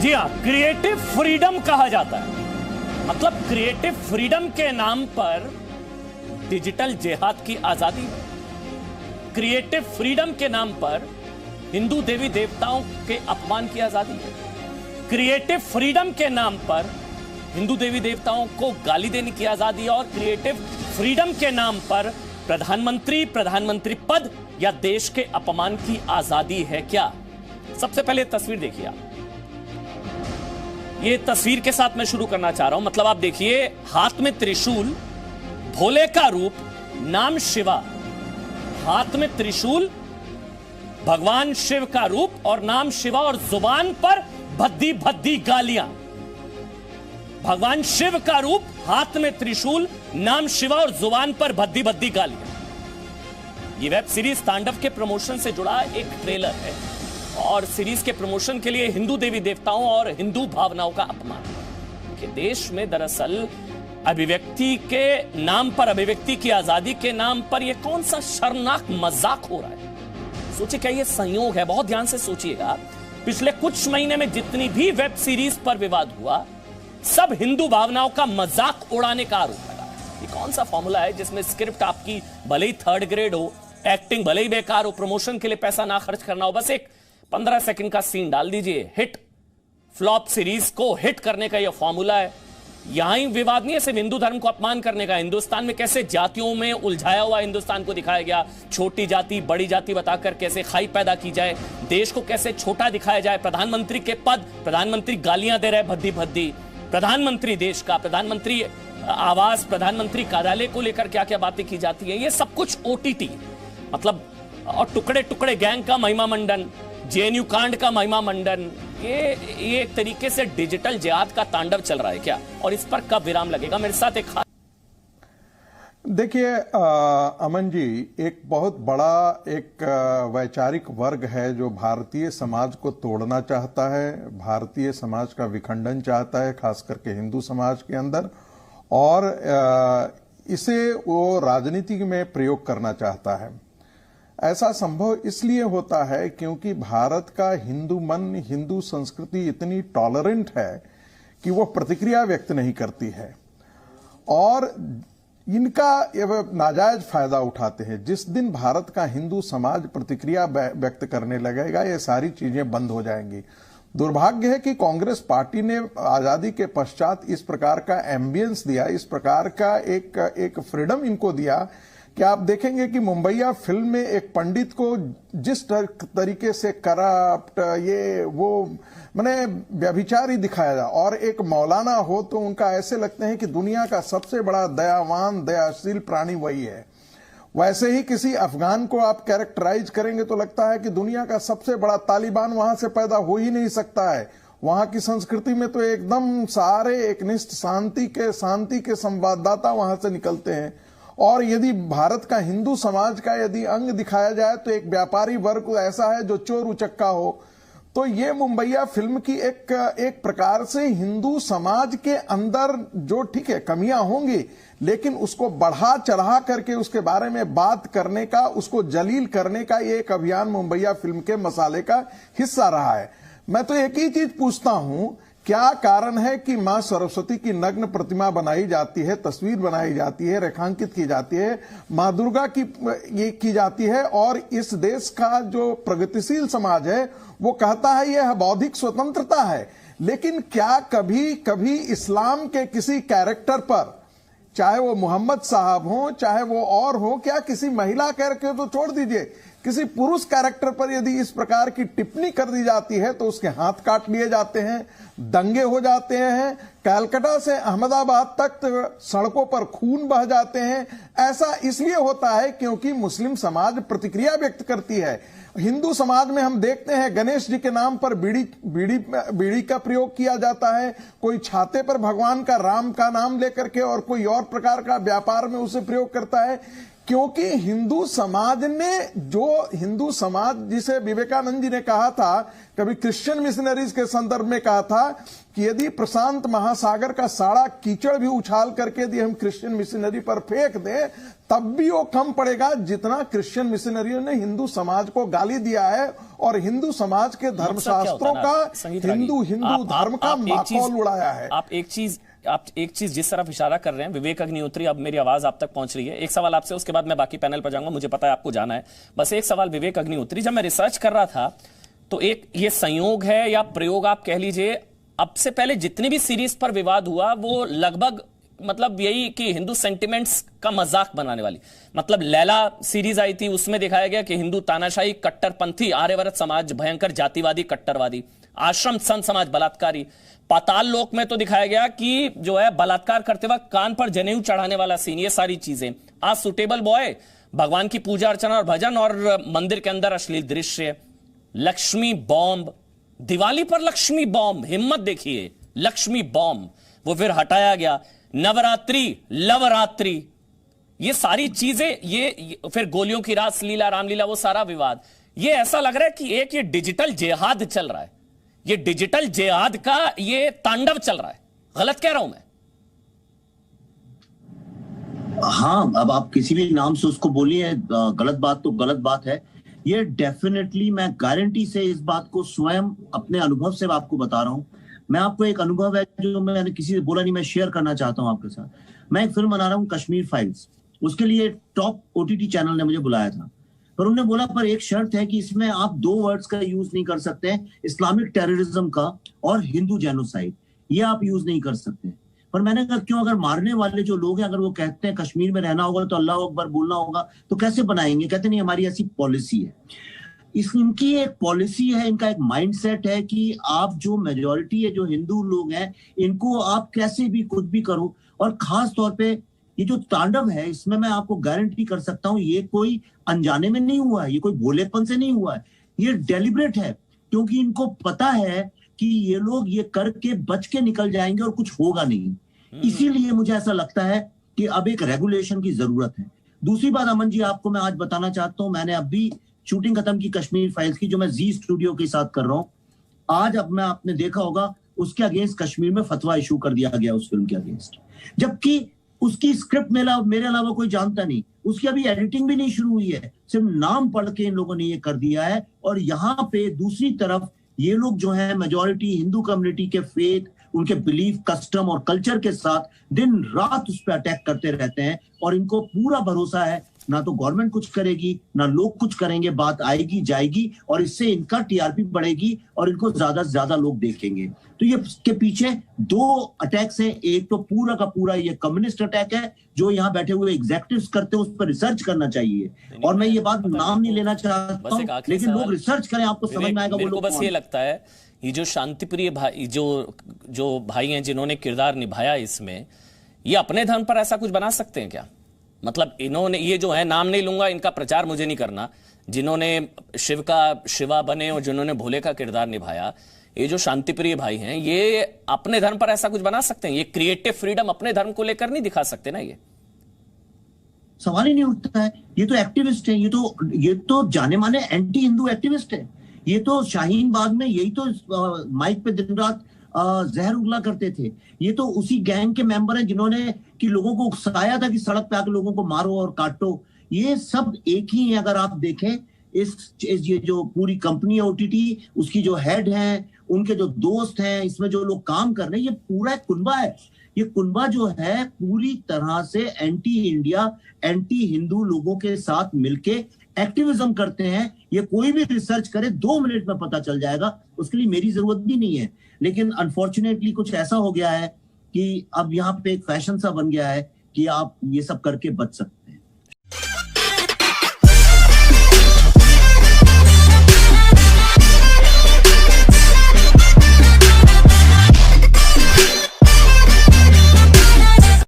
जी हाँ, creative freedom कहा जाता है। मतलब क्रिएटिव फ्रीडम के नाम पर डिजिटल जिहाद की आजादी है। क्रिएटिव फ्रीडम के नाम पर हिंदू देवी देवताओं के अपमान की आजादी है। क्रिएटिव फ्रीडम के नाम पर हिंदू देवी देवताओं को गाली देने की आजादी है। और क्रिएटिव फ्रीडम के नाम पर प्रधानमंत्री पद या देश के अपमान की आजादी है क्या? सबसे पहले तस्वीर देखिए आप। ये तस्वीर के साथ मैं शुरू करना चाह रहा हूं। मतलब आप देखिए, हाथ में त्रिशूल, भोले का रूप, नाम शिवा। हाथ में त्रिशूल, भगवान शिव का रूप और नाम शिवा, और जुबान पर भद्दी भद्दी गालियां। भगवान शिव का रूप, हाथ में त्रिशूल, नाम शिवा और जुबान पर भद्दी भद्दी गालियां। ये वेब सीरीज तांडव के प्रमोशन से जुड़ा एक ट्रेलर है और सीरीज के प्रमोशन के लिए हिंदू देवी देवताओं और हिंदू भावनाओं का अपमान कि देश में दरअसल अभिव्यक्ति के नाम पर, अभिव्यक्ति की आजादी के नाम पर यह कौन सा शर्मनाक मजाक हो रहा है। सोचिए, क्या यह संयोग है? बहुत ध्यान से सोचिएगा। पिछले कुछ महीने में जितनी भी वेब सीरीज पर विवाद हुआ, सब हिंदू भावनाओं का मजाक उड़ाने का आरोप लगा। ये कौन सा फॉर्मूला है जिसमें स्क्रिप्ट आपकी भले ही 3rd ग्रेड हो, एक्टिंग भले ही बेकार हो, प्रमोशन के लिए पैसा ना खर्च करना हो, बस एक 15 सेकंड का सीन डाल दीजिए, हिट। फ्लॉप सीरीज को हिट करने का यह फॉर्मूला है। यहां ही विवाद नहीं है सिर्फ हिंदू धर्म को अपमान करने का। हिंदुस्तान में कैसे जातियों में उलझाया हुआ हिंदुस्तान को दिखाया गया, छोटी जाति बड़ी जाति बताकर कैसे खाई पैदा की जाए, देश को कैसे छोटा दिखाया जाए। प्रधानमंत्री के पद, प्रधानमंत्री गालियां दे रहे भद्दी भद्दी। प्रधानमंत्री देश का, प्रधानमंत्री आवास, प्रधानमंत्री कार्यालय को लेकर क्या क्या बातें की जाती है। ये सब कुछ ओटीटी, मतलब और टुकड़े टुकड़े गैंग का महिमा मंडन, जेएनयू कांड का महिमा मंडन, ये एक तरीके से डिजिटल जिहाद का तांडव चल रहा है क्या? और इस पर कब विराम लगेगा? मेरे साथ एक देखिए अमन जी, एक बहुत बड़ा एक वैचारिक वर्ग है जो भारतीय समाज को तोड़ना चाहता है, भारतीय समाज का विखंडन चाहता है, खास करके हिंदू समाज के अंदर, और इसे वो राजनीति में प्रयोग करना चाहता है। ऐसा संभव इसलिए होता है क्योंकि भारत का हिंदू मन, हिंदू संस्कृति इतनी टॉलरेंट है कि वो प्रतिक्रिया व्यक्त नहीं करती है और इनका नाजायज फायदा उठाते हैं। जिस दिन भारत का हिंदू समाज प्रतिक्रिया व्यक्त करने लगेगा, ये सारी चीजें बंद हो जाएंगी। दुर्भाग्य है कि कांग्रेस पार्टी ने आजादी के पश्चात इस प्रकार का एम्बियंस दिया, इस प्रकार का एक फ्रीडम इनको दिया कि आप देखेंगे कि मुंबईया फिल्म में एक पंडित को जिस तरीके से करप्ट, ये वो माने व्यभिचारी दिखाया जा, और एक मौलाना हो तो उनका ऐसे लगते हैं कि दुनिया का सबसे बड़ा दयावान, दयाशील प्राणी वही है। वैसे ही किसी अफगान को आप कैरेक्टराइज करेंगे तो लगता है कि दुनिया का सबसे बड़ा तालिबान वहां से पैदा हो ही नहीं सकता है। वहां की संस्कृति में तो एकदम सारे एकनिष्ठ शांति के संवाददाता वहां से निकलते हैं। और यदि भारत का हिंदू समाज का यदि अंग दिखाया जाए तो एक व्यापारी वर्ग ऐसा है जो चोर उचक्का हो। तो ये मुंबईया फिल्म की एक प्रकार से हिंदू समाज के अंदर जो, ठीक है कमियां होंगी, लेकिन उसको बढ़ा चढ़ा करके उसके बारे में बात करने का, उसको जलील करने का ये एक अभियान मुंबईया फिल्म के मसाले का हिस्सा रहा है। मैं तो एक ही चीज पूछता हूं, क्या कारण है कि मां सरस्वती की नग्न प्रतिमा बनाई जाती है, तस्वीर बनाई जाती है, रेखांकित की जाती है, मां दुर्गा की जाती है, और इस देश का जो प्रगतिशील समाज है वो कहता है यह बौद्धिक स्वतंत्रता है, लेकिन क्या कभी कभी इस्लाम के किसी कैरेक्टर पर, चाहे वो मोहम्मद साहब हो चाहे वो और हो, क्या किसी महिला कैरेक्टर तो छोड़ दीजिए, किसी पुरुष कैरेक्टर पर यदि इस प्रकार की टिप्पणी कर दी जाती है तो उसके हाथ काट लिए जाते हैं, दंगे हो जाते हैं, कलकत्ता से अहमदाबाद तक सड़कों पर खून बह जाते हैं। ऐसा इसलिए होता है क्योंकि मुस्लिम समाज प्रतिक्रिया व्यक्त करती है। हिंदू समाज में हम देखते हैं गणेश जी के नाम पर बीड़ी का प्रयोग किया जाता है, कोई छाते पर भगवान का, राम का नाम लेकर के, और कोई और प्रकार का व्यापार में उसे प्रयोग करता है। क्योंकि हिंदू समाज ने, जो हिंदू समाज जिसे विवेकानंद जी ने कहा था, कभी क्रिश्चियन मिशनरीज के संदर्भ में कहा था कि यदि प्रशांत महासागर का सारा कीचड़ भी उछाल करके यदि हम क्रिश्चियन मिशनरी पर फेंक दें तब भी वो कम पड़ेगा जितना क्रिश्चियन मिशनरियों ने हिंदू समाज को गाली दिया है और हिंदू समाज के धर्मशास्त्रों का, हिंदू धर्म का माखौल उड़ाया है। आप एक चीज जिस तरफ इशारा कर रहे हैं, विवेक अग्निहोत्री, अब मेरी आवाज आप तक पहुंच रही है। एक सवाल आपसे, उसके बाद मैं बाकी पैनल पर जाऊंगा, मुझे पता है आपको जाना है। बस एक सवाल विवेक अग्निहोत्री, जब मैं रिसर्च कर रहा था तो एक ये संयोग है या प्रयोग आप कह लीजिए, अब से पहले जितनी भी सीरीज पर विवाद हुआ वो लगभग मतलब यही कि हिंदू सेंटिमेंट्स का मजाक बनाने वाली, मतलब लैला सीरीज आई थी, उसमें दिखाया गया कि हिंदू तानाशाही, कट्टरपंथी, आर्यवर्त समाज भयंकर जातिवादी कट्टरवादी, आश्रम संत समाज बलात्कारी, पाताल लोक में तो दिखाया गया कि जो है बलात्कार करते वक्त कान पर जनेऊ चढ़ाने वाला सीन, ये सारी चीजें। आज सुटेबल बॉय, भगवान की पूजा अर्चना और भजन और मंदिर के अंदर अश्लील दृश्य, लक्ष्मी बॉम्ब, दिवाली पर लक्ष्मी बॉम्ब, हिम्मत देखिए, लक्ष्मी बॉम्ब, वो फिर हटाया गया। नवरात्रि, लवरात्रि, ये सारी चीजें, ये फिर गोलियों की रासलीला, रामलीला, वो सारा विवाद। ये ऐसा लग रहा है कि एक ये डिजिटल जिहाद चल रहा है, ये डिजिटल जिहाद का ये तांडव चल रहा है। गलत कह रहा हूं मैं? हाँ, अब आप किसी भी नाम से उसको बोलिए, गलत बात तो गलत बात है। ये डेफिनेटली, मैं गारंटी से इस बात को स्वयं अपने अनुभव से आपको बता रहा हूं। मैं आपको एक अनुभव है जो मैंने किसी से बोला नहीं, मैं शेयर करना चाहता हूं आपके साथ। मैं एक फिल्म बना रहा हूं कश्मीर फाइल्स, उसके लिए टॉप ओटीटी चैनल ने मुझे बुलाया था, पर उन्होंने बोला पर एक शर्त है कि इसमें आप 2 वर्ड्स का यूज नहीं कर सकते, इस्लामिक टेररिज्म का और हिंदू जेनोसाइड, ये आप यूज नहीं कर सकते। पर मैंने कहा क्यों, अगर मारने वाले जो लोग हैं अगर वो कहते हैं कश्मीर में रहना होगा तो अल्लाह अकबर बोलना होगा, तो कैसे बनाएंगे? कहते नहीं, हमारी ऐसी पॉलिसी है। इनकी एक पॉलिसी है, इनका एक माइंडसेट है कि आप जो मेजॉरिटी है, जो हिंदू लोग हैं, इनको आप कैसे भी कुछ भी करो। और खास तौर पे ये जो तांडव है, इसमें मैं आपको गारंटी कर सकता हूं ये कोई अनजाने में नहीं हुआ है, ये कोई भोलेपन से नहीं हुआ है, ये डेलिब्रेट है, क्योंकि इनको पता है कि ये लोग ये करके बच के निकल जाएंगे और कुछ होगा नहीं। इसीलिए मुझे ऐसा लगता है कि अब एक रेगुलेशन की जरूरत है। दूसरी बात अमन जी, आपको मैं आज बताना चाहता हूं, मैंने अभी शूटिंग खत्म की कश्मीर फाइल्स की, जो मैं जी स्टूडियो के साथ कर रहा हूं। आज अब मैं, आपने देखा होगा, उसके अगेंस्ट कश्मीर में फतवा इशू कर दिया गया उस फिल्म के अगेंस्ट, जबकि उसकी स्क्रिप्ट मेरे अलावा कोई जानता नहीं, उसकी अभी एडिटिंग भी नहीं शुरू हुई है, सिर्फ नाम पढ़ के इन लोगों ने ये कर दिया है। और यहाँ पे दूसरी तरफ ये लोग जो है मेजॉरिटी हिंदू कम्युनिटी के फेथ, उनके बिलीफ, कस्टम और कल्चर के साथ दिन रात उस पर अटैक करते रहते हैं। और इनको पूरा भरोसा है ना तो गवर्नमेंट कुछ करेगी ना लोग कुछ करेंगे, बात आएगी जाएगी और इससे इनका टीआरपी बढ़ेगी और इनको ज्यादा से ज्यादा लोग देखेंगे। तो ये के पीछे 2 अटैक्स हैं। एक तो पूरा का पूरा ये कम्युनिस्ट अटैक है जो यहाँ बैठे हुए एग्जीक्यूटिव्स करते हैं, उस पर रिसर्च करना चाहिए। और मैं ये बात नाम नहीं लेना चाहता हूँ, लेकिन लोग रिसर्च करें, आपको समझ में आएगा। मेरे को बस ये लगता है ये जो शांतिप्रिय भाई, जो भाई हैं जिन्होंने किरदार निभाया इसमें, ये अपने धर्म पर ऐसा कुछ बना सकते हैं क्या? मतलब इन्होंने, ये जो है, नाम नहीं लूंगा, इनका प्रचार मुझे नहीं करना, जिन्होंने शिवा बने और जिन्होंने भोले का किरदार निभाया, ये जो शांतिप्रिय भाई हैं, ये अपने धर्म पर ऐसा कुछ बना सकते हैं? ये क्रिएटिव फ्रीडम अपने धर्म को लेकर नहीं दिखा सकते ना? ये सवाल ही नहीं उठता है। ये तो एक्टिविस्ट है, ये तो जाने माने एंटी हिंदू एक्टिविस्ट है। ये तो शाहीन बाग में यही तो माइक पे दिन रात जहर उगला करते थे। ये तो उसी गैंग के मेंबर हैं जिन्होंने कि लोगों को उकसाया था कि सड़क पे आकर लोगों को मारो और काटो। ये सब एक ही है। अगर आप देखें ये जो पूरी कंपनी है ओटीटी, उसकी जो हेड हैं, उनके जो दोस्त हैं, इसमें जो लोग काम कर रहे हैं, ये पूरा एक कुनबा है। ये कुनबा जो है पूरी तरह से एंटी इंडिया, एंटी हिंदू लोगों के साथ मिलके एक्टिविज्म करते हैं। ये कोई भी रिसर्च करे 2 मिनट में पता चल जाएगा, उसके लिए मेरी जरूरत भी नहीं है। लेकिन अनफॉर्चुनेटली कुछ ऐसा हो गया है कि अब यहाँ पे एक फैशन सा बन गया है कि आप ये सब करके बच सकते हैं।